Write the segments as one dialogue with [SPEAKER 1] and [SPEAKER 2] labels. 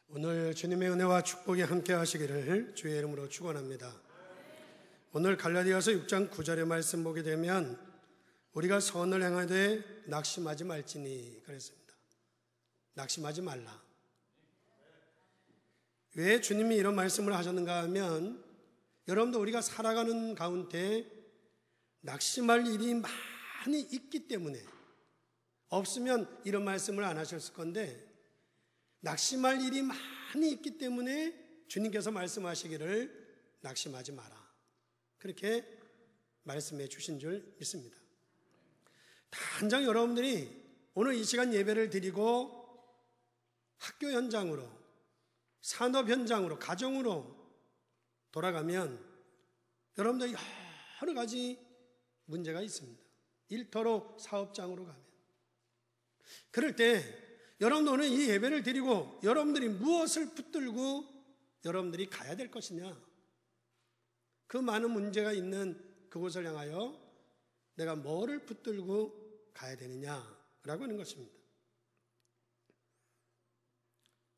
[SPEAKER 1] 오늘 주님의 은혜와 축복이 함께 하시기를 주의 이름으로 축원합니다. 오늘 갈라디아서 6장 9절의 말씀 보게 되면 우리가 선을 행하되 낙심하지 말지니 그랬습니다. 낙심하지 말라. 왜 주님이 이런 말씀을 하셨는가 하면 여러분도 우리가 살아가는 가운데 낙심할 일이 많이 있기 때문에, 없으면 이런 말씀을 안 하셨을 건데 낙심할 일이 많이 있기 때문에 주님께서 말씀하시기를 낙심하지 마라, 그렇게 말씀해 주신 줄 믿습니다. 단장 여러분들이 오늘 이 시간 예배를 드리고 학교 현장으로, 산업 현장으로, 가정으로 돌아가면 여러분들 여러 가지 문제가 있습니다. 일터로, 사업장으로 가면. 그럴 때 여러분들 오늘 이 예배를 드리고 여러분들이 무엇을 붙들고 여러분들이 가야 될 것이냐, 그 많은 문제가 있는 그곳을 향하여 내가 뭐를 붙들고 가야 되느냐라고 하는 것입니다.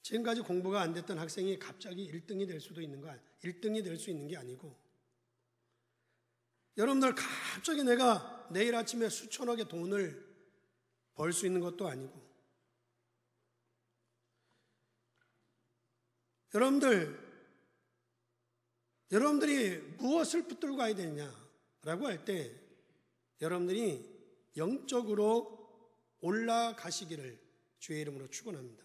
[SPEAKER 1] 지금까지 공부가 안 됐던 학생이 갑자기 1등이 될 수도 있는 거, 1등이 될 수 있는 게 아니고, 여러분들 갑자기 내가 내일 아침에 수천억의 돈을 벌 수 있는 것도 아니고, 여러분들이 무엇을 붙들고 가야 되느냐라고 할 때 여러분들이 영적으로 올라가시기를 주의 이름으로 축원합니다.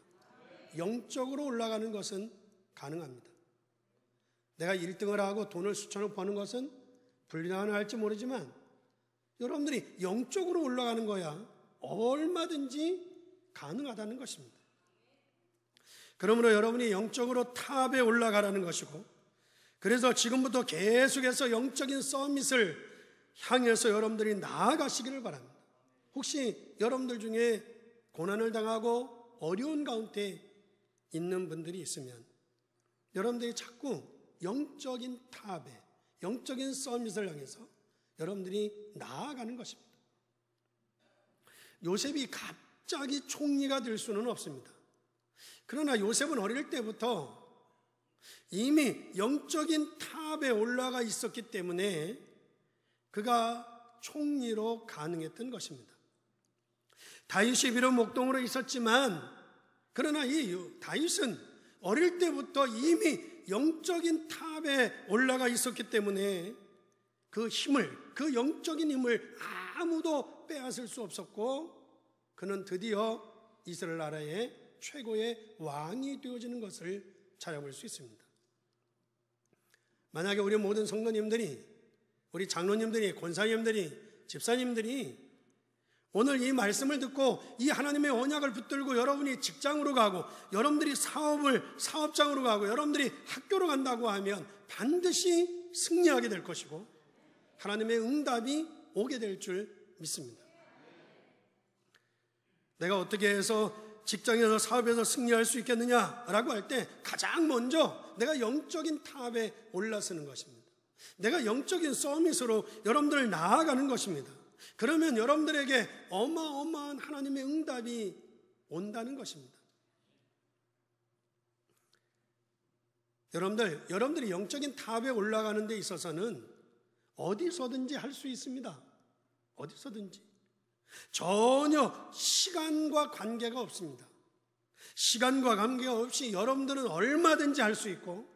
[SPEAKER 1] 영적으로 올라가는 것은 가능합니다. 내가 1등을 하고 돈을 수천억 버는 것은 불가능할지 모르지만 여러분들이 영적으로 올라가는 거야 얼마든지 가능하다는 것입니다. 그러므로 여러분이 영적으로 탑에 올라가라는 것이고, 그래서 지금부터 계속해서 영적인 서밋을 향해서 여러분들이 나아가시기를 바랍니다. 혹시 여러분들 중에 고난을 당하고 어려운 가운데 있는 분들이 있으면 여러분들이 자꾸 영적인 탑에, 영적인 서밋을 향해서 여러분들이 나아가는 것입니다. 요셉이 갑자기 총리가 될 수는 없습니다. 그러나 요셉은 어릴 때부터 이미 영적인 탑에 올라가 있었기 때문에 그가 총리로 가능했던 것입니다. 다윗이 비록 목동으로 있었지만, 그러나 이 다윗은 어릴 때부터 이미 영적인 탑에 올라가 있었기 때문에 그 힘을, 그 영적인 힘을 아무도 빼앗을 수 없었고, 그는 드디어 이스라엘 나라의 최고의 왕이 되어지는 것을 찾아볼 수 있습니다. 만약에 우리 모든 성도님들이, 우리 장로님들이, 권사님들이, 집사님들이 오늘 이 말씀을 듣고 이 하나님의 언약을 붙들고 여러분이 직장으로 가고, 여러분들이 사업장으로 가고, 여러분들이 학교로 간다고 하면 반드시 승리하게 될 것이고 하나님의 응답이 오게 될 줄 믿습니다. 내가 어떻게 해서 직장에서, 사업에서 승리할 수 있겠느냐라고 할 때 가장 먼저 내가 영적인 탑에 올라서는 것입니다. 내가 영적인 서밋으로 여러분들을 나아가는 것입니다. 그러면 여러분들에게 어마어마한 하나님의 응답이 온다는 것입니다. 여러분들이 영적인 탑에 올라가는 데 있어서는 어디서든지 할 수 있습니다. 어디서든지. 전혀 시간과 관계가 없습니다. 시간과 관계가 없이 여러분들은 얼마든지 할 수 있고,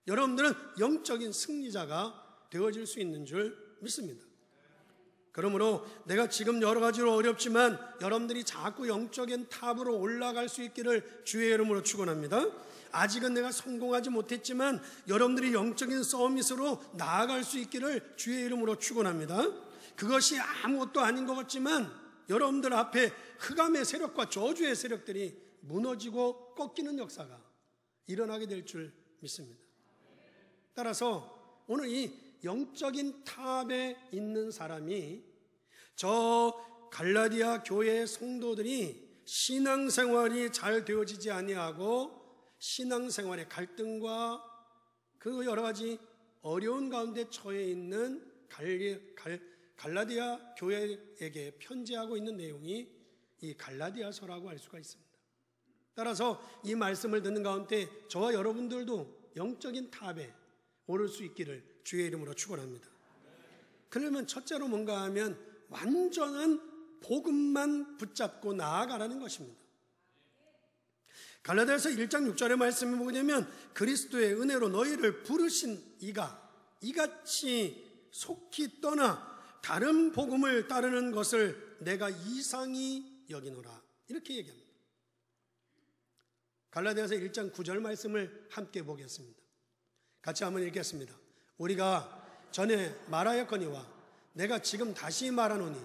[SPEAKER 1] 여러분들은 영적인 승리자가 되어질 수 있는 줄 믿습니다. 그러므로 내가 지금 여러 가지로 어렵지만 여러분들이 자꾸 영적인 탑으로 올라갈 수 있기를 주의 이름으로 축원합니다. 아직은 내가 성공하지 못했지만 여러분들이 영적인 서밋으로 나아갈 수 있기를 주의 이름으로 축원합니다. 그것이 아무것도 아닌 것 같지만 여러분들 앞에 흑암의 세력과 저주의 세력들이 무너지고 꺾이는 역사가 일어나게 될 줄 믿습니다. 따라서 오늘 이 영적인 탑에 있는 사람이, 저 갈라디아 교회의 성도들이 신앙생활이 잘 되어지지 아니하고 신앙생활의 갈등과 그 여러 가지 어려운 가운데 처해 있는 갈라디아 교회에게 편지하고 있는 내용이 이 갈라디아서라고 할 수가 있습니다. 따라서 이 말씀을 듣는 가운데 저와 여러분들도 영적인 탑에 오를 수 있기를 주의 이름으로 축원합니다. 그러면 첫째로 뭔가 하면 완전한 복음만 붙잡고 나아가라는 것입니다. 갈라디아서 1장 6절의 말씀을 보게 되면 그리스도의 은혜로 너희를 부르신 이가 이같이 속히 떠나 다른 복음을 따르는 것을 내가 이상히 여기노라, 이렇게 얘기합니다. 갈라디아서 1장 9절 말씀을 함께 보겠습니다. 같이 한번 읽겠습니다. 우리가 전에 말하였거니와 내가 지금 다시 말하노니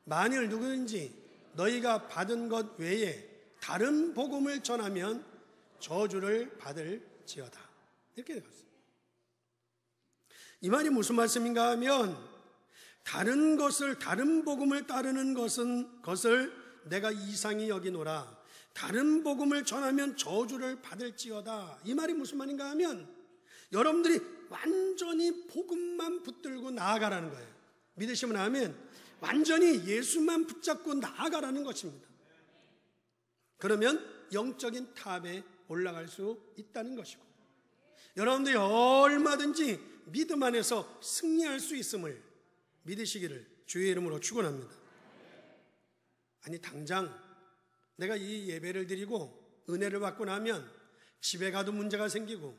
[SPEAKER 1] 만일 누구든지 너희가 받은 것 외에 다른 복음을 전하면 저주를 받을지어다, 이렇게 되었습니다. 이 말이 무슨 말씀인가 하면 다른 복음을 따르는 것을 내가 이상히 여기노라, 다른 복음을 전하면 저주를 받을지어다. 이 말이 무슨 말인가 하면 여러분들이 완전히 복음만 붙들고 나아가라는 거예요. 믿으시면 아멘. 완전히 예수만 붙잡고 나아가라는 것입니다. 그러면 영적인 탑에 올라갈 수 있다는 것이고, 여러분들이 얼마든지 믿음 안에서 승리할 수 있음을 믿으시기를 주의 이름으로 축원합니다. 아니, 당장 내가 이 예배를 드리고 은혜를 받고 나면 집에 가도 문제가 생기고,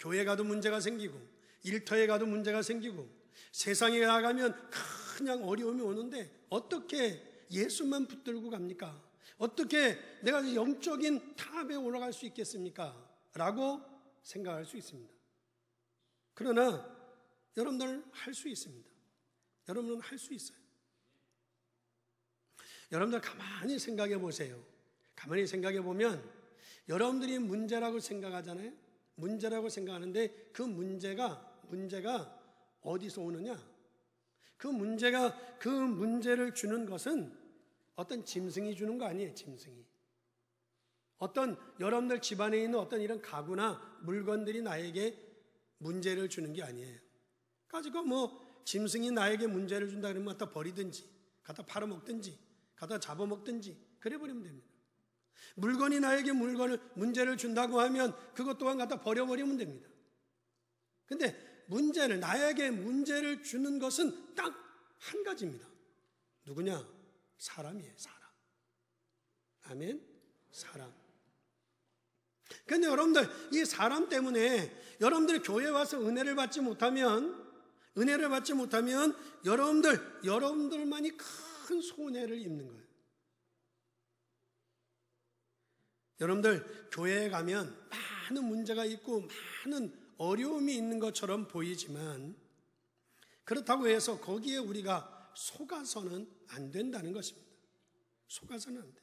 [SPEAKER 1] 교회 가도 문제가 생기고, 일터에 가도 문제가 생기고, 세상에 나가면 그냥 어려움이 오는데 어떻게 예수만 붙들고 갑니까? 어떻게 내가 영적인 탑에 올라갈 수 있겠습니까? 라고 생각할 수 있습니다. 그러나 여러분들 할 수 있습니다. 여러분은 할 수 있어요. 여러분들 가만히 생각해 보세요. 가만히 생각해 보면 여러분들이 문제라고 생각하잖아요. 문제라고 생각하는데 그 문제가 어디서 오느냐? 그 문제를 주는 것은 어떤 짐승이 주는 거 아니에요. 짐승이. 어떤 여러분들 집안에 있는 어떤 이런 가구나 물건들이 나에게 문제를 주는 게 아니에요. 가지고 짐승이 나에게 문제를 준다 그러면 갖다 버리든지 갖다 팔아먹든지 갖다 잡아먹든지 그래 버리면 됩니다. 물건이 나에게 문제를 준다고 하면 그것 또한 갖다 버려버리면 됩니다. 근데 나에게 문제를 주는 것은 딱 한 가지입니다. 누구냐? 사람이에요. 사람. 아멘. 사람. 그런데 여러분들 이 사람 때문에 여러분들이 교회에 와서 은혜를 받지 못하면 여러분들만이 큰 손해를 입는 거예요. 여러분들 교회에 가면 많은 문제가 있고 많은 어려움이 있는 것처럼 보이지만 그렇다고 해서 거기에 우리가 속아서는 안 된다는 것입니다. 속아서는 안 돼.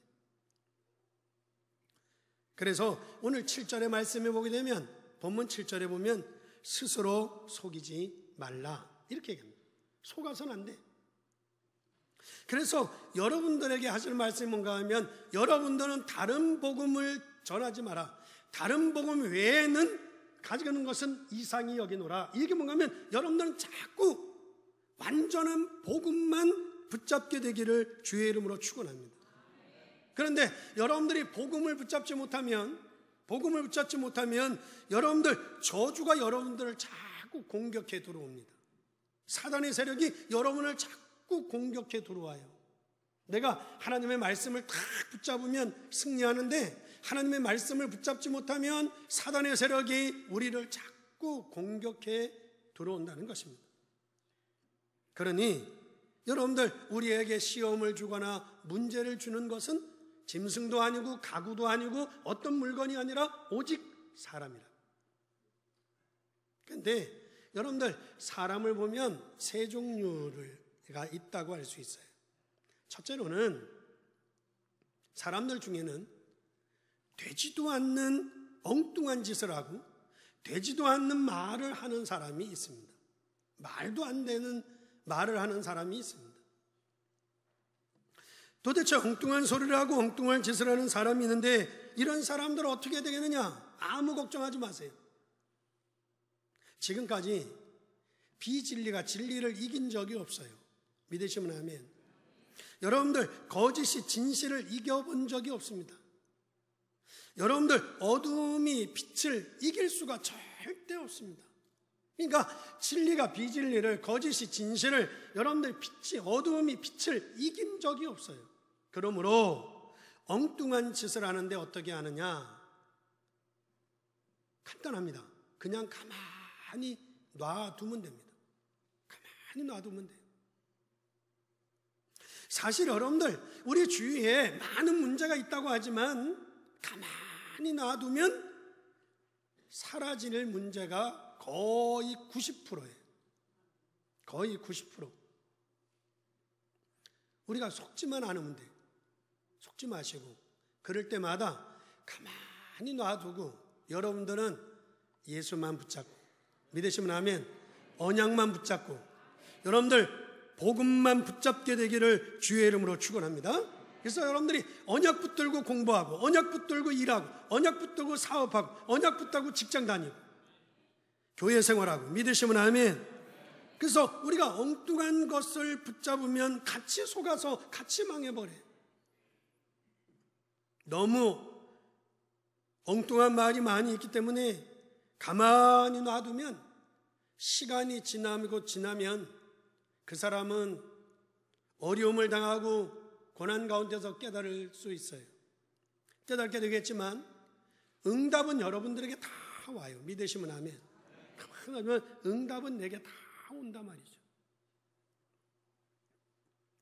[SPEAKER 1] 그래서 오늘 7절의 말씀에 보게 되면 본문 7절에 보면 스스로 속이지 말라 이렇게 얘기합니다. 속아서는 안 돼. 그래서 여러분들에게 하실 말씀이 뭔가 하면 여러분들은 다른 복음을 전하지 마라. 다른 복음 외에는 가지고 있는 것은 이상히 여기노라. 이게 뭔가 하면 여러분들은 자꾸 완전한 복음만 붙잡게 되기를 주의 이름으로 축원합니다. 그런데 여러분들이 복음을 붙잡지 못하면 여러분들 저주가 여러분들을 자꾸 공격해 들어옵니다. 사단의 세력이 여러분을 자꾸 공격해 들어와요. 내가 하나님의 말씀을 다 붙잡으면 승리하는데 하나님의 말씀을 붙잡지 못하면 사단의 세력이 우리를 자꾸 공격해 들어온다는 것입니다. 그러니 여러분들 우리에게 시험을 주거나 문제를 주는 것은 짐승도 아니고 가구도 아니고 어떤 물건이 아니라 오직 사람이라. 그런데 여러분들 사람을 보면 세 종류가 있다고 할 수 있어요. 첫째로는 사람들 중에는 되지도 않는 엉뚱한 짓을 하고 되지도 않는 말을 하는 사람이 있습니다. 말도 안 되는 말을 하는 사람이 있습니다. 도대체 엉뚱한 소리를 하고 엉뚱한 짓을 하는 사람이 있는데 이런 사람들은 어떻게 되겠느냐? 아무 걱정하지 마세요. 지금까지 비진리가 진리를 이긴 적이 없어요. 믿으시면 아멘. 여러분들 거짓이 진실을 이겨본 적이 없습니다. 여러분들 어둠이 빛을 이길 수가 절대 없습니다. 그러니까 진리가 비진리를, 거짓이 진실을, 여러분들 어둠이 빛을 이긴 적이 없어요. 그러므로 엉뚱한 짓을 하는데 어떻게 하느냐? 간단합니다. 그냥 가만히 놔두면 됩니다. 가만히 놔두면 돼요. 사실 여러분들 우리 주위에 많은 문제가 있다고 하지만 가만히 놔두면 사라질 문제가 거의 90%예요. 거의 90%. 우리가 속지만 않으면 돼요. 속지 마시고 그럴 때마다 가만히 놔두고 여러분들은 예수만 붙잡고, 믿으시면 아멘, 언약만 붙잡고 여러분들 복음만 붙잡게 되기를 주의 이름으로 축원합니다. 그래서 여러분들이 언약 붙들고 공부하고, 언약 붙들고 일하고, 언약 붙들고 사업하고, 언약 붙들고 직장 다니고 교회 생활하고, 믿으시면 아멘. 그래서 우리가 엉뚱한 것을 붙잡으면 같이 속아서 같이 망해버려요. 너무 엉뚱한 말이 많이 있기 때문에 가만히 놔두면 시간이 지나면 그 사람은 어려움을 당하고 고난 가운데서 깨달을 수 있어요. 깨닫게 되겠지만 응답은 여러분들에게 다 와요. 믿으시면 아멘. 가만하면 응답은 내게 다 온단 말이죠.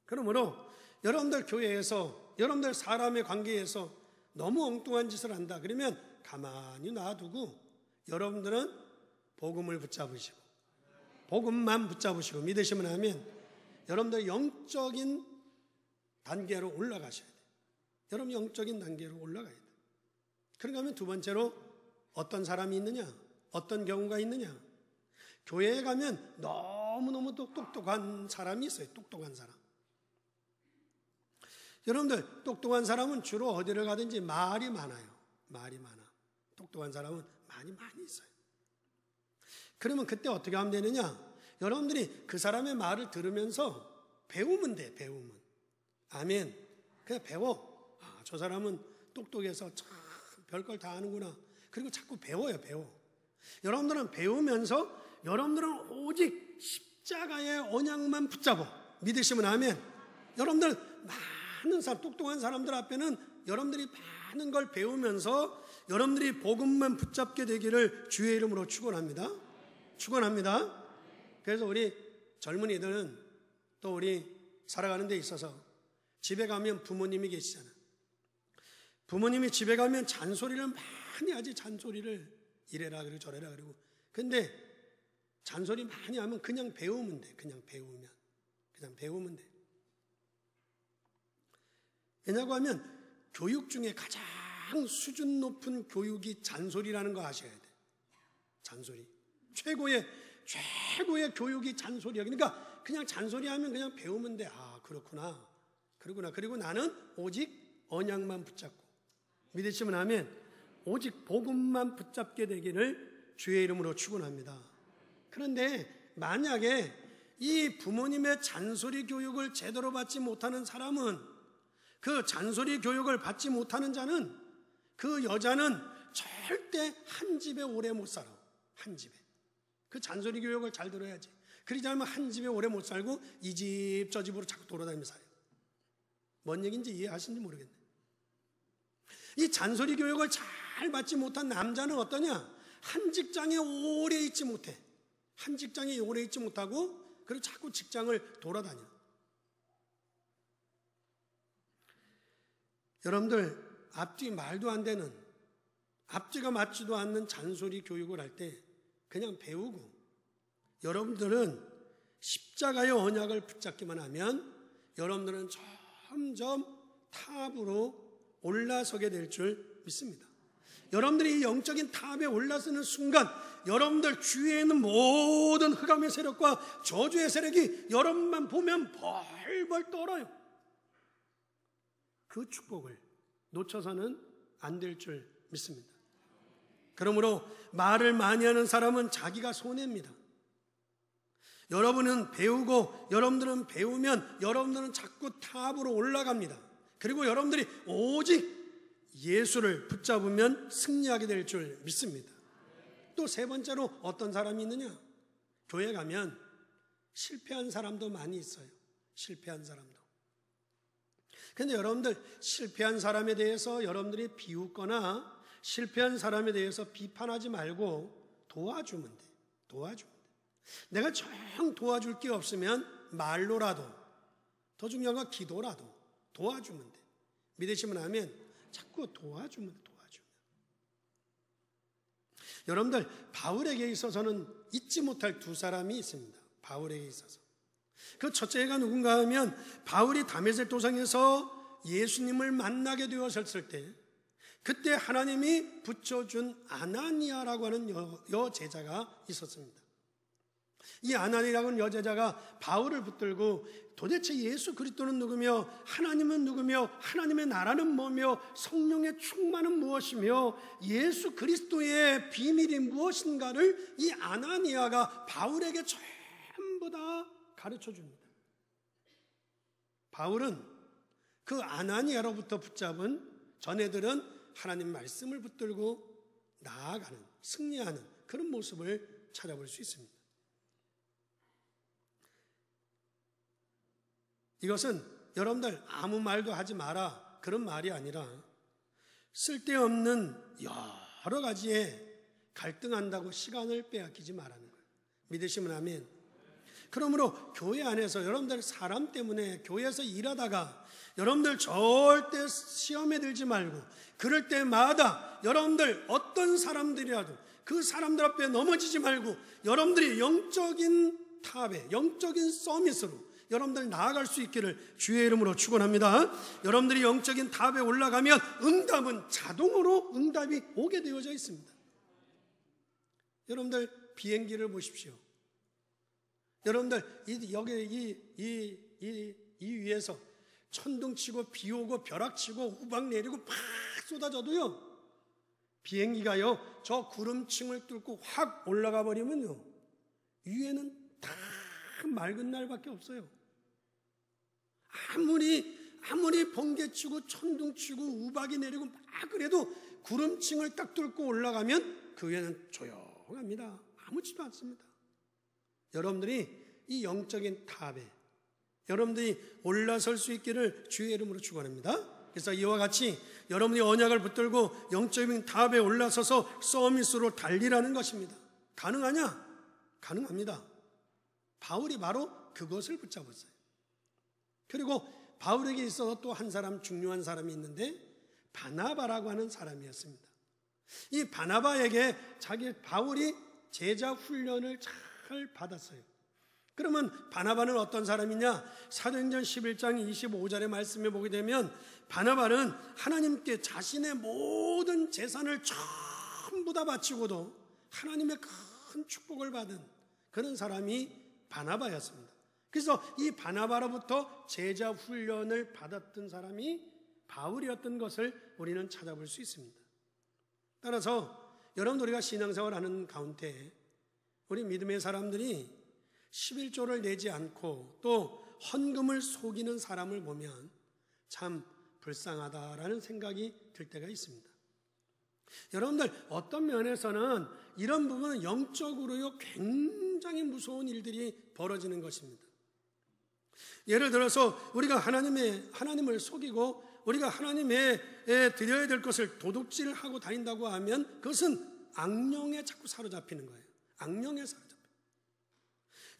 [SPEAKER 1] 그러므로 여러분들 교회에서, 여러분들 사람의 관계에서 너무 엉뚱한 짓을 한다 그러면 가만히 놔두고 여러분들은 복음을 붙잡으시고, 복음만 붙잡으시고, 믿으시면 아멘. 여러분들 영적인 단계로 올라가셔야 돼요. 여러분 영적인 단계로 올라가야 돼요. 그런가 하면 두 번째로 어떤 사람이 있느냐? 어떤 경우가 있느냐? 교회에 가면 너무너무 똑똑한 사람이 있어요. 똑똑한 사람. 여러분들 똑똑한 사람은 주로 어디를 가든지 말이 많아요. 말이 많아. 똑똑한 사람은 많이 있어요. 그러면 그때 어떻게 하면 되느냐? 여러분들이 그 사람의 말을 들으면서 배우면 돼. 배우면. 아멘. 그냥 배워. 아, 저 사람은 똑똑해서 참 별걸 다 아는구나. 그리고 자꾸 배워요. 배워. 여러분들은 배우면서 여러분들은 오직 십자가의 언약만 붙잡아. 믿으시면 아멘. 여러분들 많은 사람, 똑똑한 사람들 앞에는 여러분들이 많은 걸 배우면서 여러분들이 복음만 붙잡게 되기를 주의 이름으로 축원합니다. 축원합니다. 그래서 우리 젊은이들은 또 우리 살아가는 데 있어서 집에 가면 부모님이 계시잖아. 부모님이 집에 가면 잔소리를 많이 하지. 잔소리를 이래라 그러고 저래라 그러고. 근데 잔소리 많이 하면 그냥 배우면 돼. 그냥 배우면 돼. 왜냐고 하면 교육 중에 가장 수준 높은 교육이 잔소리라는 거 아셔야 돼. 잔소리. 최고의 교육이 잔소리야. 그러니까 그냥 잔소리하면 그냥 배우면 돼. 아, 그렇구나. 그리고 나는 오직 언약만 붙잡고, 믿으시면 아멘. 오직 복음만 붙잡게 되기를 주의 이름으로 축원합니다. 그런데 만약에 이 부모님의 잔소리 교육을 제대로 받지 못하는 사람은, 그 잔소리 교육을 받지 못하는 자는, 그 여자는 절대 한 집에 오래 못 살아. 한 집에. 그 잔소리 교육을 잘 들어야지. 그러지 않으면 한 집에 오래 못 살고 이 집 저 집으로 자꾸 돌아다니면서 살아요. 뭔 얘기인지 이해하시는지 모르겠네. 이 잔소리 교육을 잘 받지 못한 남자는 어떠냐? 한 직장에 오래 있지 못해. 한 직장에 오래 있지 못하고 그리고 자꾸 직장을 돌아다녀. 여러분들 앞뒤 말도 안 되는, 앞뒤가 맞지도 않는 잔소리 교육을 할 때 그냥 배우고, 여러분들은 십자가의 언약을 붙잡기만 하면 여러분들은 점점 탑으로 올라서게 될 줄 믿습니다. 여러분들이 이 영적인 탑에 올라서는 순간 여러분들 주위에 있는 모든 흑암의 세력과 저주의 세력이 여러분만 보면 벌벌 떨어요. 그 축복을 놓쳐서는 안 될 줄 믿습니다. 그러므로 말을 많이 하는 사람은 자기가 손해입니다. 여러분은 배우고, 여러분들은 배우면 여러분들은 자꾸 탑으로 올라갑니다. 그리고 여러분들이 오직 예수를 붙잡으면 승리하게 될 줄 믿습니다. 또 세 번째로 어떤 사람이 있느냐? 교회 가면 실패한 사람도 많이 있어요. 실패한 사람도. 그런데 여러분들 실패한 사람에 대해서 여러분들이 비웃거나 실패한 사람에 대해서 비판하지 말고 도와주면 돼. 도와주면 돼. 내가 정 도와줄 게 없으면 말로라도, 더 중요한 건 기도라도 도와주면 돼. 믿으시면 아멘. 자꾸 도와주면 돼. 도와주면. 여러분들 바울에게 있어서는 잊지 못할 두 사람이 있습니다. 바울에게 있어서. 그 첫째가 누군가 하면 바울이 다메섹 도상에서 예수님을 만나게 되었을 때 그때 하나님이 붙여준 아나니아라고 하는 여제자가 있었습니다. 이 아나니아라고 하는 여제자가 바울을 붙들고 도대체 예수 그리스도는 누구며 하나님은 누구며 하나님의 나라는 뭐며 성령의 충만은 무엇이며 예수 그리스도의 비밀이 무엇인가를 이 아나니아가 바울에게 전부 다 가르쳐 줍니다. 바울은 그 아나니아로부터 붙잡은 전애들은 하나님 말씀을 붙들고 나아가는, 승리하는 그런 모습을 찾아볼 수 있습니다. 이것은 여러분들 아무 말도 하지 마라 그런 말이 아니라 쓸데없는 여러 가지에 갈등한다고 시간을 빼앗기지 말라는 거예요. 믿으시면 아멘. 그러므로 교회 안에서 여러분들 사람 때문에 교회에서 일하다가 여러분들 절대 시험에 들지 말고 그럴 때마다 여러분들 어떤 사람들이라도 그 사람들 앞에 넘어지지 말고 여러분들이 영적인 탑에 영적인 서밋으로 여러분들 나아갈 수 있기를 주의 이름으로 축원합니다. 여러분들이 영적인 탑에 올라가면 응답은 자동으로 응답이 오게 되어져 있습니다. 여러분들 비행기를 보십시오. 여러분들 여기 이 위에서 천둥치고 비오고 벼락치고 우박 내리고 팍 쏟아져도요 비행기가요 저 구름층을 뚫고 확 올라가 버리면요 위에는 다 맑은 날밖에 없어요. 아무리 번개치고 천둥치고 우박이 내리고 막 그래도 구름층을 딱 뚫고 올라가면 그 위에는 조용합니다. 아무렇지도 않습니다. 여러분들이 이 영적인 탑에 여러분들이 올라설 수 있기를 주의 이름으로 축원합니다. 그래서 이와 같이 여러분이 언약을 붙들고 영적인 탑에 올라서서 서밋으로 달리라는 것입니다. 가능하냐? 가능합니다. 바울이 바로 그것을 붙잡았어요. 그리고 바울에게 있어서 또 한 사람 중요한 사람이 있는데 바나바라고 하는 사람이었습니다. 이 바나바에게 바울이 제자 훈련을 잘 받았어요. 그러면 바나바는 어떤 사람이냐? 사도행전 11장 25절의 말씀에 보게 되면 바나바는 하나님께 자신의 모든 재산을 전부 다 바치고도 하나님의 큰 축복을 받은 그런 사람이 바나바였습니다. 그래서 이 바나바로부터 제자 훈련을 받았던 사람이 바울이었던 것을 우리는 찾아볼 수 있습니다. 따라서 여러분 우리가 신앙생활하는 가운데 우리 믿음의 사람들이 11조를 내지 않고 또 헌금을 속이는 사람을 보면 참 불쌍하다라는 생각이 들 때가 있습니다. 여러분들 어떤 면에서는 이런 부분은 영적으로요 굉장히 무서운 일들이 벌어지는 것입니다. 예를 들어서 우리가 하나님을 속이고 우리가 하나님에 드려야 될 것을 도둑질하고 다닌다고 하면 그것은 악령에 자꾸 사로잡히는 거예요. 악령에 사로잡혀요.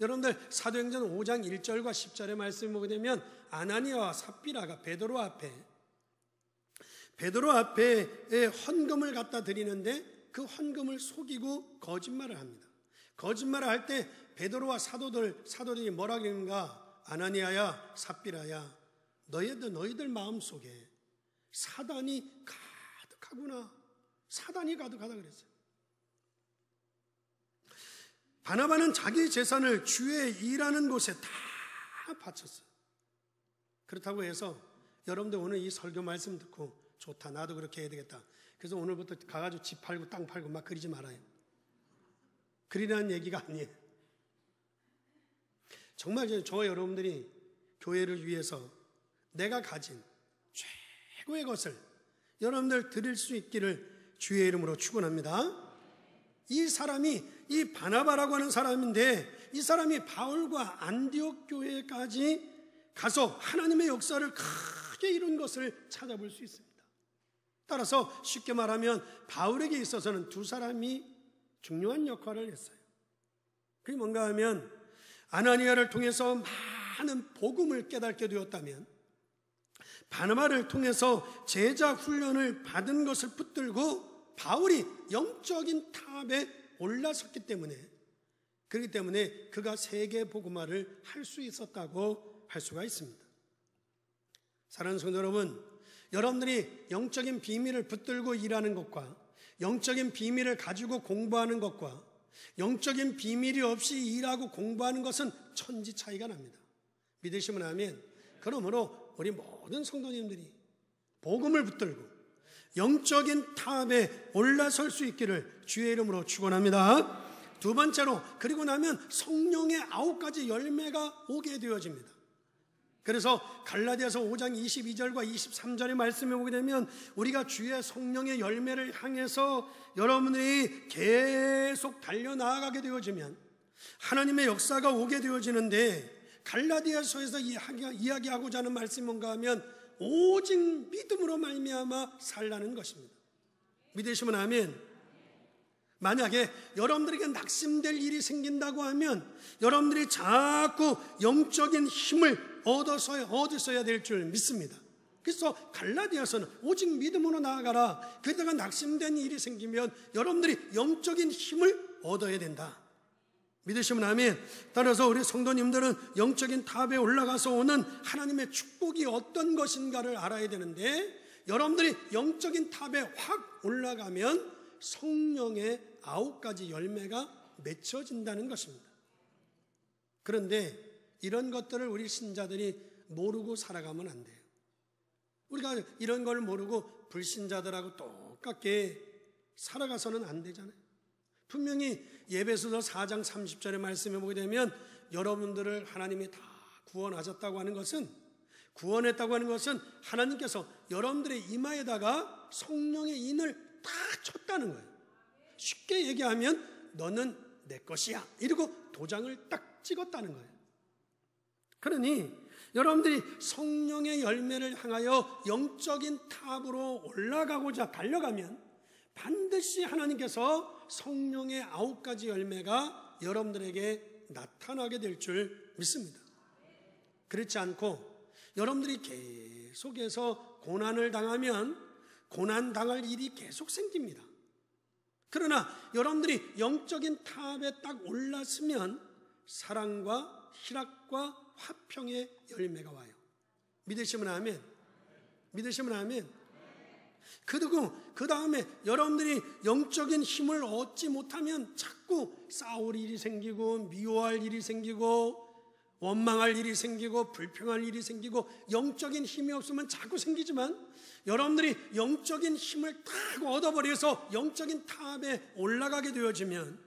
[SPEAKER 1] 여러분들 사도행전 5장 1절과 10절의 말씀을 보게 되면 아나니아와 삽비라가 베드로 앞에 헌금을 갖다 드리는데 그 헌금을 속이고 거짓말을 합니다. 거짓말을 할 때 베드로와 사도들이 뭐라 그러는가? 아나니아야 삽비라야 너희들 마음속에 사단이 가득하구나. 사단이 가득하다 그랬어요. 바나바는 자기 재산을 주의 일하는 곳에 다 바쳤어요. 그렇다고 해서 여러분들 오늘 이 설교 말씀 듣고 좋다 나도 그렇게 해야 되겠다. 그래서 오늘부터 가가지고 집 팔고 땅 팔고 막 그러지 말아요. 그리라는 얘기가 아니에요. 정말 저와 여러분들이 교회를 위해서 내가 가진 최고의 것을 여러분들 드릴 수 있기를 주의 이름으로 축원합니다. 이 사람이 이 바나바라고 하는 사람인데, 이 사람이 바울과 안디옥 교회까지 가서 하나님의 역사를 크게 이룬 것을 찾아볼 수 있습니다. 따라서 쉽게 말하면 바울에게 있어서는 두 사람이 중요한 역할을 했어요. 그게 뭔가 하면, 아나니아를 통해서 많은 복음을 깨닫게 되었다면, 바나바를 통해서 제자 훈련을 받은 것을 붙들고 바울이 영적인 탑에 올라섰기 때문에, 그렇기 때문에 그가 세계 복음화를 할 수 있었다고 할 수가 있습니다. 사랑하는 성도 여러분, 여러분들이 영적인 비밀을 붙들고 일하는 것과 영적인 비밀을 가지고 공부하는 것과 영적인 비밀이 없이 일하고 공부하는 것은 천지 차이가 납니다. 믿으시면 아멘. 그러므로 우리 모든 성도님들이 복음을 붙들고 영적인 탑에 올라설 수 있기를 주의 이름으로 축원합니다. 두 번째로, 그리고 나면 성령의 9가지 열매가 오게 되어집니다. 그래서 갈라디아서 5장 22절과 23절의 말씀에 보게 되면, 우리가 주의 성령의 열매를 향해서 여러분들이 계속 달려나가게 되어지면 하나님의 역사가 오게 되어지는데, 갈라디아서에서 이야기하고자 하는 말씀이 뭔가 하면 오직 믿음으로 말미암아 살라는 것입니다. 믿으시면 아멘. 만약에 여러분들에게 낙심될 일이 생긴다고 하면 여러분들이 자꾸 영적인 힘을 얻으셔야 될 줄 믿습니다. 그래서 갈라디아서는 오직 믿음으로 나아가라. 그러다가 낙심된 일이 생기면 여러분들이 영적인 힘을 얻어야 된다. 믿으시면 아멘. 따라서 우리 성도님들은 영적인 탑에 올라가서 오는 하나님의 축복이 어떤 것인가를 알아야 되는데, 여러분들이 영적인 탑에 확 올라가면 성령의 9가지 열매가 맺혀진다는 것입니다. 그런데 이런 것들을 우리 신자들이 모르고 살아가면 안 돼요. 우리가 이런 걸 모르고 불신자들하고 똑같게 살아가서는 안 되잖아요. 분명히 예배소서 4장 30절의 말씀에 보게 되면, 여러분들을 하나님이 다 구원하셨다고 하는 것은, 구원했다고 하는 것은 하나님께서 여러분들의 이마에다가 성령의 인을 딱 쳤다는 거예요. 쉽게 얘기하면 너는 내 것이야, 이러고 도장을 딱 찍었다는 거예요. 그러니 여러분들이 성령의 열매를 향하여 영적인 탑으로 올라가고자 달려가면 반드시 하나님께서 성령의 9가지 열매가 여러분들에게 나타나게 될 줄 믿습니다. 그렇지 않고 여러분들이 계속해서 고난을 당하면 고난당할 일이 계속 생깁니다. 그러나 여러분들이 영적인 탑에 딱 올랐으면 사랑과 희락과 화평의 열매가 와요. 믿으시면 아멘. 믿으시면 아멘. 그리고 그 다음에 여러분들이 영적인 힘을 얻지 못하면 자꾸 싸울 일이 생기고 미워할 일이 생기고 원망할 일이 생기고 불평할 일이 생기고, 영적인 힘이 없으면 자꾸 생기지만, 여러분들이 영적인 힘을 딱 얻어버려서 영적인 탑에 올라가게 되어지면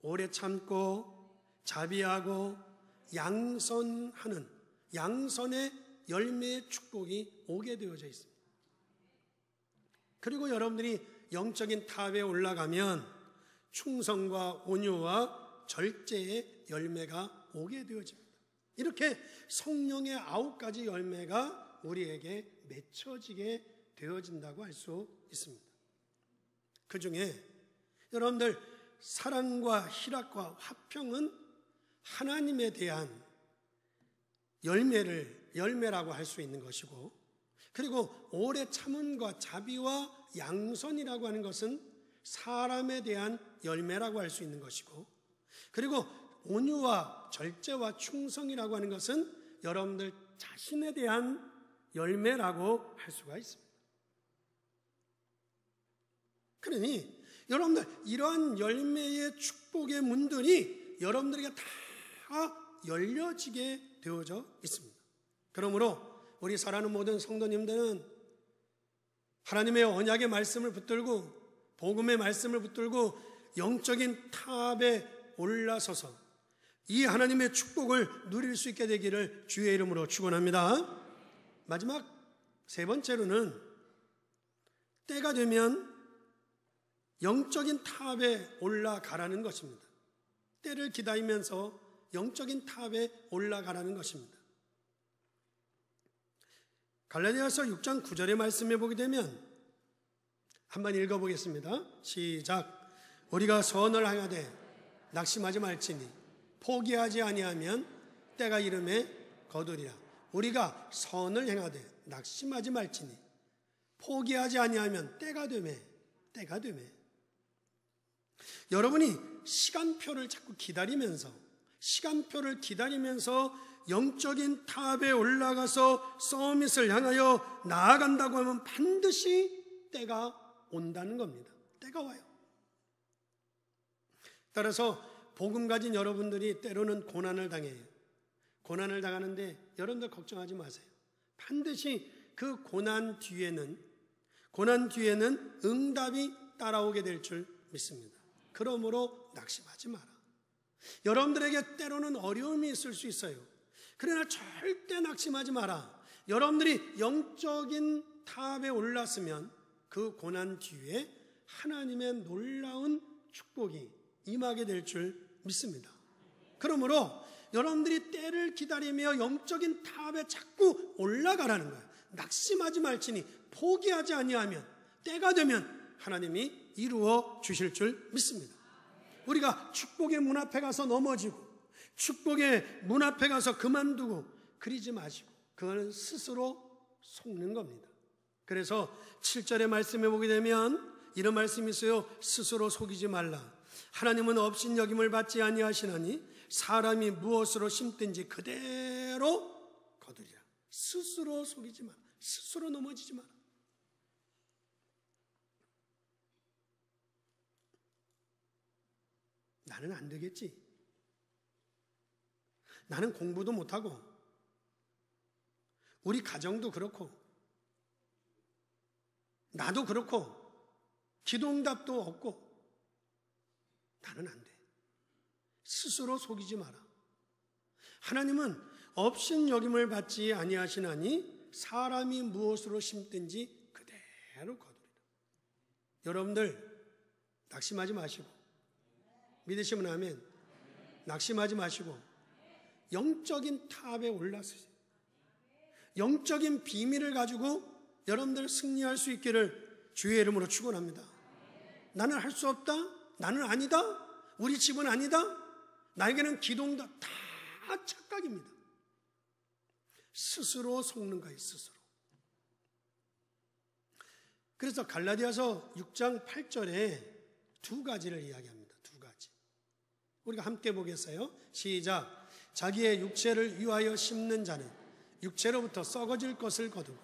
[SPEAKER 1] 오래 참고 자비하고 양선하는 양선의 열매의 축복이 오게 되어져 있습니다. 그리고 여러분들이 영적인 탑에 올라가면 충성과 온유와 절제의 열매가 오게 되어집니다. 이렇게 성령의 9가지 열매가 우리에게 맺혀지게 되어진다고 할 수 있습니다. 그 중에 여러분들 사랑과 희락과 화평은 하나님에 대한 열매라고 할 수 있는 것이고, 그리고 오래 참음과 자비와 양선이라고 하는 것은 사람에 대한 열매라고 할 수 있는 것이고, 그리고 온유와 절제와 충성이라고 하는 것은 여러분들 자신에 대한 열매라고 할 수가 있습니다. 그러니 여러분들 이러한 열매의 축복의 문들이 여러분들에게 다 열려지게 되어져 있습니다. 그러므로 우리 사랑하는 모든 성도님들은 하나님의 언약의 말씀을 붙들고 복음의 말씀을 붙들고 영적인 탑에 올라서서 이 하나님의 축복을 누릴 수 있게 되기를 주의 이름으로 축원합니다. 마지막 세 번째로는 때가 되면 영적인 탑에 올라가라는 것입니다. 때를 기다리면서 영적인 탑에 올라가라는 것입니다. 갈라디아서 6장 9절의 말씀에 보게 되면 한번 읽어보겠습니다. 시작. 우리가 선을 행하되 낙심하지 말지니 포기하지 아니하면 때가 이름에 거두리라. 우리가 선을 행하되 낙심하지 말지니 포기하지 아니하면 때가 되매. 여러분이 시간표를 자꾸 기다리면서 영적인 탑에 올라가서 서밋을 향하여 나아간다고 하면 반드시 때가 온다는 겁니다. 때가 와요. 따라서 복음 가진 여러분들이 때로는 고난을 당해요. 고난을 당하는데 여러분들 걱정하지 마세요. 반드시 그 고난 뒤에는 응답이 따라오게 될 줄 믿습니다. 그러므로 낙심하지 마라. 여러분들에게 때로는 어려움이 있을 수 있어요. 그러나 절대 낙심하지 마라. 여러분들이 영적인 탑에 올랐으면 그 고난 뒤에 하나님의 놀라운 축복이 임하게 될 줄 믿습니다. 그러므로 여러분들이 때를 기다리며 영적인 탑에 자꾸 올라가라는 거예요. 낙심하지 말지니 포기하지 아니하면 때가 되면 하나님이 이루어 주실 줄 믿습니다. 우리가 축복의 문 앞에 가서 넘어지고 축복의 문 앞에 가서 그만두고 그러지 마시고 그거는 스스로 속는 겁니다. 그래서 7절의 말씀에 보게 되면 이런 말씀이 있어요. 스스로 속이지 말라. 하나님은 업신여김을 받지 아니하시나니 사람이 무엇으로 심든지 그대로 거두리라. 스스로 속이지 마라. 스스로 넘어지지 마라. 나는 안 되겠지. 나는 공부도 못하고 우리 가정도 그렇고 나도 그렇고 기도응답도 없고 나는 안 돼. 스스로 속이지 마라. 하나님은 업신여김을 받지 아니하시나니 사람이 무엇으로 심든지 그대로 거두리라. 여러분들 낙심하지 마시고 믿으시면 아멘. 낙심하지 마시고 영적인 탑에 올라서세요. 영적인 비밀을 가지고 여러분들 승리할 수 있기를 주의 이름으로 축원합니다. 나는 할 수 없다. 나는 아니다. 우리 집은 아니다. 나에게는 기도응답 다 착각입니다. 스스로 속는 거예요. 스스로. 그래서 갈라디아서 6장 8절에 두 가지를 이야기합니다. 두 가지. 우리가 함께 보겠어요. 시작. 자기의 육체를 위하여 심는 자는 육체로부터 썩어질 것을 거두고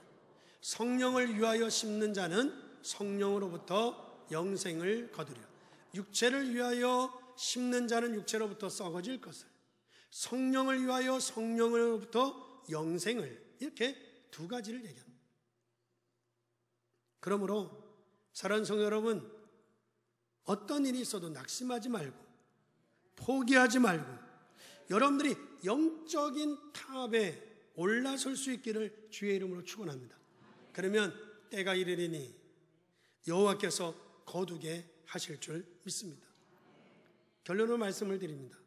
[SPEAKER 1] 성령을 위하여 심는 자는 성령으로부터 영생을 거두리라. 육체를 위하여 심는 자는 육체로부터 썩어질 것을, 성령을 위하여 성령으로부터 영생을, 이렇게 두 가지를 얘기합니다. 그러므로 사랑하는 성도 여러분, 어떤 일이 있어도 낙심하지 말고 포기하지 말고 여러분들이 영적인 탑에 올라설 수 있기를 주의 이름으로 축원합니다. 그러면 때가 이르리니 여호와께서 거두게 하실 줄 믿습니다. 결론으로 말씀을 드립니다.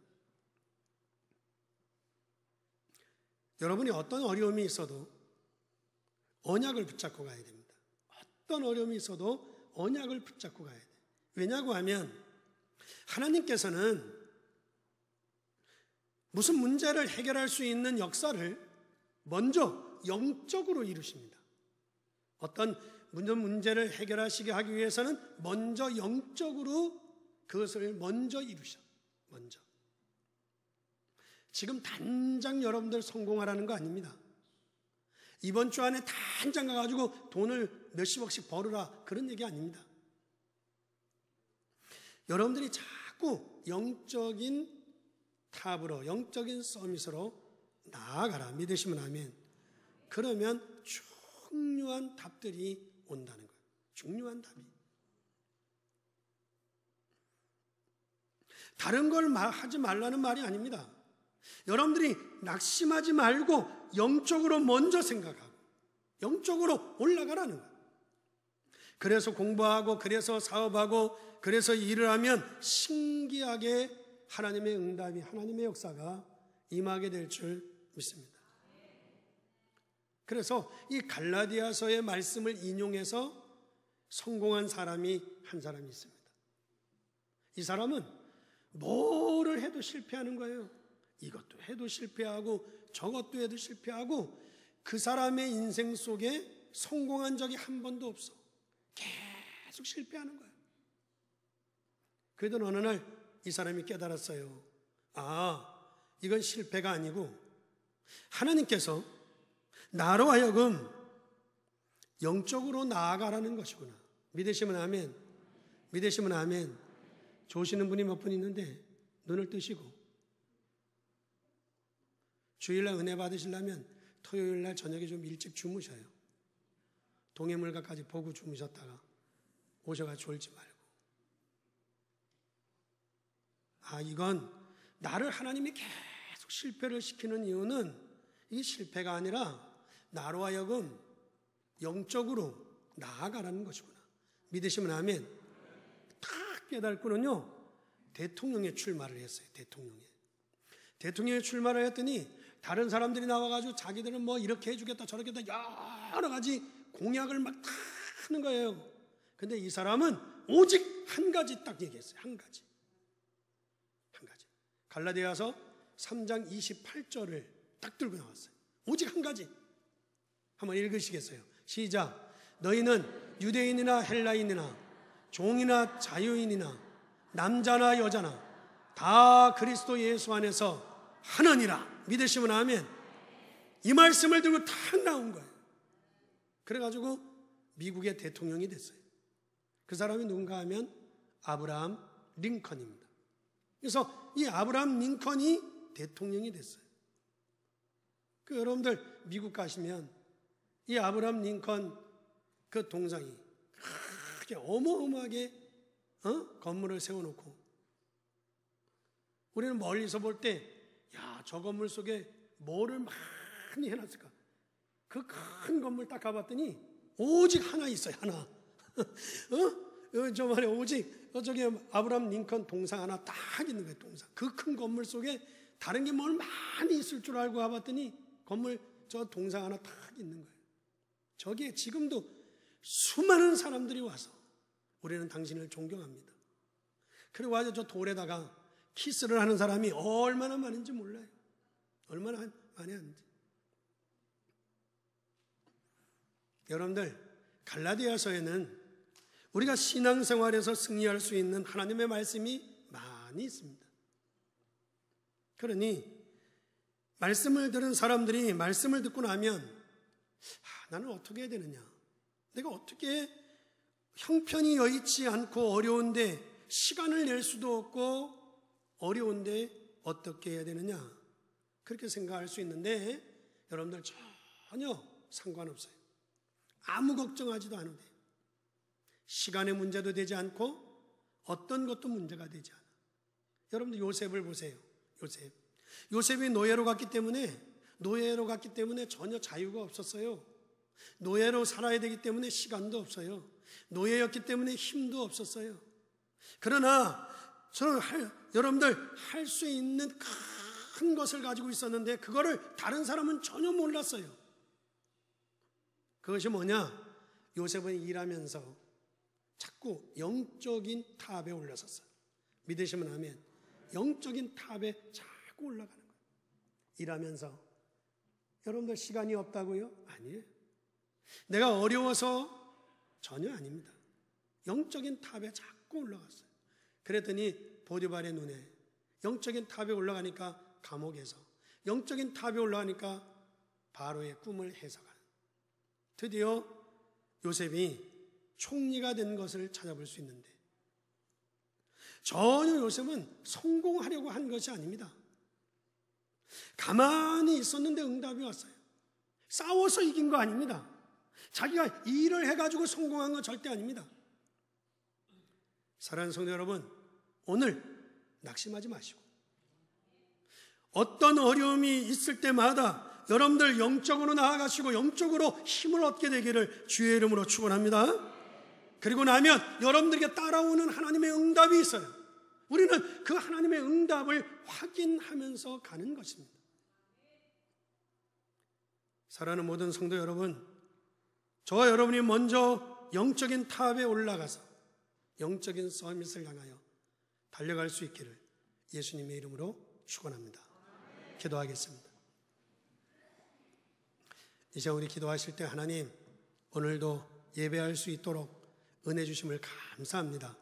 [SPEAKER 1] 여러분이 어떤 어려움이 있어도 언약을 붙잡고 가야 됩니다. 어떤 어려움이 있어도 언약을 붙잡고 가야 돼요. 왜냐고 하면 하나님께서는 무슨 문제를 해결할 수 있는 역사를 먼저 영적으로 이루십니다. 어떤 문제를 해결하시게 하기 위해서는 먼저 영적으로 그것을 먼저 이루셔. 먼저. 지금 당장 여러분들 성공하라는 거 아닙니다. 이번 주 안에 당장 가가지고 돈을 몇십억씩 벌으라, 그런 얘기 아닙니다. 여러분들이 자꾸 영적인 탑으로, 영적인 서밋으로 나아가라. 믿으시면 아멘. 그러면 중요한 답들이 온다는 거예요. 중요한 답이. 다른 걸 하지 말라는 말이 아닙니다. 여러분들이 낙심하지 말고 영적으로 먼저 생각하고 영적으로 올라가라는 거예요. 그래서 공부하고 그래서 사업하고 그래서 일을 하면 신기하게 하나님의 응답이, 하나님의 역사가 임하게 될 줄 믿습니다. 그래서 이 갈라디아서의 말씀을 인용해서 성공한 사람이 한 사람이 있습니다. 이 사람은 뭐를 해도 실패하는 거예요. 이것도 해도 실패하고 저것도 해도 실패하고 그 사람의 인생 속에 성공한 적이 한 번도 없어. 계속 실패하는 거예요. 그러던 어느 날 이 사람이 깨달았어요. 이건 실패가 아니고 하나님께서 나로 하여금 영적으로 나아가라는 것이구나. 믿으시면 아멘. 믿으시면 아멘. 좋으시는 분이 몇 분 있는데 눈을 뜨시고 주일날 은혜 받으시려면 토요일날 저녁에 좀 일찍 주무셔요. 동해물가까지 보고 주무셨다가 오셔가지고 졸지 말고. 이건 나를 하나님이 계속 실패를 시키는 이유는 이게 실패가 아니라 나로 하여금 영적으로 나아가라는 것이구나. 믿으시면 아멘. 딱 깨닫고는요, 대통령에 출마를 했어요. 대통령에 출마를 했더니 다른 사람들이 나와가지고 자기들은 뭐 이렇게 해주겠다 저렇게 했다 여러 가지 공약을 막 다 하는 거예요. 근데 이 사람은 오직 한 가지 딱 얘기했어요. 한 가지. 갈라디아서 3장 28절을 딱 들고 나왔어요. 오직 한 가지. 한번 읽으시겠어요? 시작. 너희는 유대인이나 헬라인이나 종이나 자유인이나 남자나 여자나 다 그리스도 예수 안에서 하느니라. 믿으시면 아멘. 이 말씀을 들고 딱 나온 거예요. 그래가지고 미국의 대통령이 됐어요. 그 사람이 누군가 하면 아브라함 링컨입니다. 그래서 이 아브라함 링컨이 대통령이 됐어요. 여러분들 미국 가시면 이 아브라함 링컨 그 동상이 크게 어마어마하게 건물을 세워놓고 우리는 멀리서 볼 때 저 건물 속에 뭐를 많이 해놨을까? 그 큰 건물 딱 가봤더니 오직 하나 있어요. 하나. 저 말에 오직 저기 아브라함 링컨 동상 하나 딱 있는 거예요. 동상. 그 큰 건물 속에 다른 게 뭘 많이 있을 줄 알고 가봤더니 건물 저 동상 하나 딱 있는 거예요. 저기에 지금도 수많은 사람들이 와서 우리는 당신을 존경합니다. 그리고 와서 저 돌에다가 키스를 하는 사람이 얼마나 많은지 몰라요. 얼마나 많이 하는지. 여러분들, 갈라디아서에는 우리가 신앙생활에서 승리할 수 있는 하나님의 말씀이 많이 있습니다. 그러니 말씀을 들은 사람들이 말씀을 듣고 나면 나는 어떻게 해야 되느냐? 내가 어떻게 형편이 여의치 않고 어려운데 시간을 낼 수도 없고 어려운데 어떻게 해야 되느냐? 그렇게 생각할 수 있는데 여러분들 전혀 상관없어요. 아무 걱정하지도 않아도 돼요. 시간의 문제도 되지 않고 어떤 것도 문제가 되지 않아. 여러분들 요셉을 보세요. 요셉이 노예로 갔기 때문에 전혀 자유가 없었어요. 노예로 살아야 되기 때문에 시간도 없어요. 노예였기 때문에 힘도 없었어요. 그러나 저는 여러분들 할 수 있는 큰 것을 가지고 있었는데 그거를 다른 사람은 전혀 몰랐어요. 그것이 뭐냐? 요셉은 일하면서 자꾸 영적인 탑에 올라섰어요. 믿으시면 아멘. 영적인 탑에 자꾸 올라가는 거예요. 일하면서. 여러분들 시간이 없다고요? 아니에요. 내가 어려워서 전혀 아닙니다. 영적인 탑에 자꾸 올라갔어요. 그랬더니 보디발의 눈에 영적인 탑에 올라가니까 감옥에서, 영적인 탑에 올라가니까 바로의 꿈을 해석하는, 드디어 요셉이 총리가 된 것을 찾아볼 수 있는데 전혀 요셉은 성공하려고 한 것이 아닙니다. 가만히 있었는데 응답이 왔어요. 싸워서 이긴 거 아닙니다. 자기가 일을 해가지고 성공한 건 절대 아닙니다. 사랑하는 성도 여러분, 오늘 낙심하지 마시고 어떤 어려움이 있을 때마다 여러분들 영적으로 나아가시고 영적으로 힘을 얻게 되기를 주의 이름으로 축원합니다. 그리고 나면 여러분들에게 따라오는 하나님의 응답이 있어요. 우리는 그 하나님의 응답을 확인하면서 가는 것입니다. 사랑하는 모든 성도 여러분, 저와 여러분이 먼저 영적인 탑에 올라가서 영적인 서밋을 향하여 달려갈 수 있기를 예수님의 이름으로 축원합니다. 기도하겠습니다. 이제 우리 기도하실 때 하나님, 오늘도 예배할 수 있도록 은혜 주심을 감사합니다.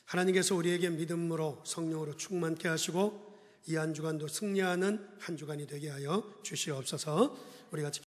[SPEAKER 1] 하나님께서 우리에게 믿음으로 성령으로 충만케 하시고 이 한 주간도 승리하는 한 주간이 되게 하여 주시옵소서. 우리 같이